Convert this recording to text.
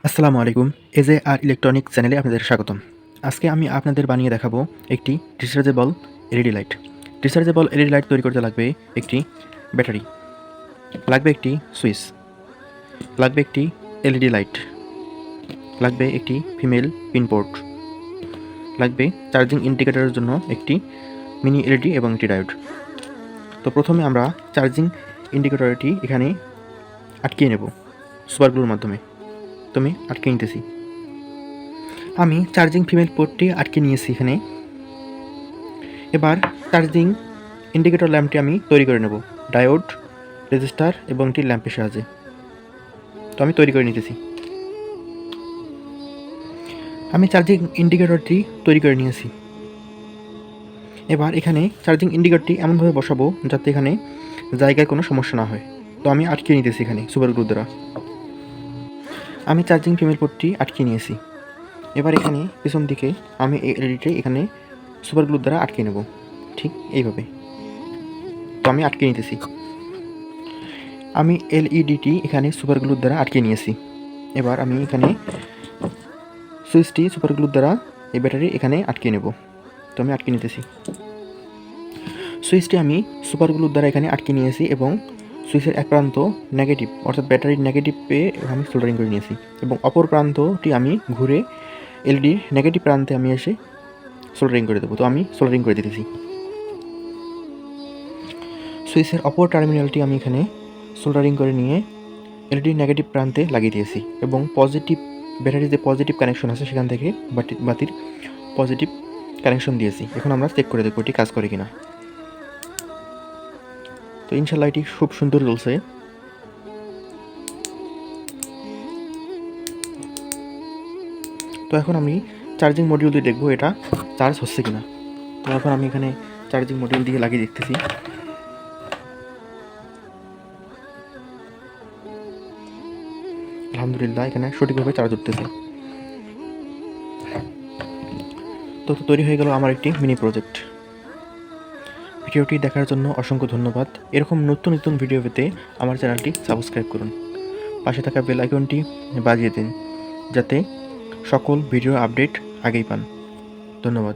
আসসালামু আলাইকুম। এজে আর ইলেকট্রনিক চ্যানেলে আপনাদের স্বাগতম। আজকে আমি আপনাদের বানিয়ে দেখাবো একটি rechargeable LED light. Rechargeable LED light তৈরি করতে লাগবে একটি ব্যাটারি, লাগবে একটি সুইচ, লাগবে একটি এলইডি লাইট, লাগবে একটি ফিমেল পিন পোর্ট, লাগবে চার্জিং ইন্ডিকেটরের জন্য একটি মিনি এলইডি এবং একটি ডায়োড। তো প্রথমে আমরা চার্জিং ইন্ডিকেটরটি এখানে আটকিয়ে নেব সুপার গ্লুর মাধ্যমে। তো আমি আটকে নিতেছি। আমি চার্জিং ফিমেল পোর্টটি আটকে নিয়েছি এখানে। এবার চার্জিং ইন্ডিকেটর ল্যাম্পটি আমি তৈরি করে নেব ডায়োড, রেজিস্টার এবং একটি ল্যাম্পের সাহায্যে। তো আমি তৈরি করে নিতেছি। আমি চার্জিং ইন্ডিকেটরটি তৈরি করে নিয়েছি। এবার এখানে চার্জিং ইন্ডিকেটরটি এমনভাবে বসাবো যাতে এখানে জায়গায় কোনো সমস্যা না হয়। তো আমি আটকে নিতেছি এখানে সুপার গ্লু দ্বারা। আমি চার্জিং ফিমেল পোর্টটি আটকে নিয়েছি। এবার এখানে পিছন দিকে আমি এই এলইডিটি এখানে সুপার গ্লু দ্বারা আটকে নেব, ঠিক এইভাবে। তো আমি আটকে নিতেছি। আমি এলইডিটি এখানে সুপার গ্লুর দ্বারা আটকে নিয়েছি। এবার আমি এখানে সুইচটি সুপার গ্লুর দ্বারা এই ব্যাটারি এখানে আটকে নেব। তো আমি আটকে নিতেছি। সুইচটি আমি সুপার গ্লুর দ্বারা এখানে আটকে নিয়েছি এবং সুইচের এক প্রান্ত নেগেটিভ অর্থাৎ ব্যাটারির নেগেটিভে আমি সোল্ডারিং করে নিয়েছি এবং অপর প্রান্তটি আমি ঘুরে এলইডির নেগেটিভ প্রান্তে আমি এসে সোল্ডারিং করে দেবো। তো আমি সোল্ডারিং করে দিতেছি। সুইচের অপর টার্মিনালটি আমি এখানে সোল্ডারিং করে নিয়ে এলইডির নেগেটিভ প্রান্তে লাগিয়ে দিয়েছি এবং পজিটিভ ব্যাটারির যে পজিটিভ কানেকশন আছে সেখান থেকে বাতির পজিটিভ কানেকশন দিয়েছি। এখন আমরা চেক করে দেখব এটি কাজ করে কিনা। তো ইনশাল্লাহ এটি খুব সুন্দর জ্বলছে। তো এখন আমি চার্জিং মডিউল দিয়ে দেখবো এটা চার্জ হচ্ছে কিনা। তো এখন আমি এখানে চার্জিং মডিউল দিয়ে লাগিয়ে দেখতেছি। আলহামদুলিল্লাহ এখানে সঠিকভাবে চার্জ উঠতেছে। তো তৈরি হয়ে গেল আমার একটি মিনি প্রজেক্ট। ভিডিওটি দেখার জন্য অসংখ্য ধন্যবাদ। এরকম নতুন নতুন ভিডিও পেতে আমার চ্যানেলটি সাবস্ক্রাইব করুন। পাশে থাকা বেল আইকনটি বাজিয়ে দিন যাতে সকল ভিডিও আপডেট আগেই পান। ধন্যবাদ।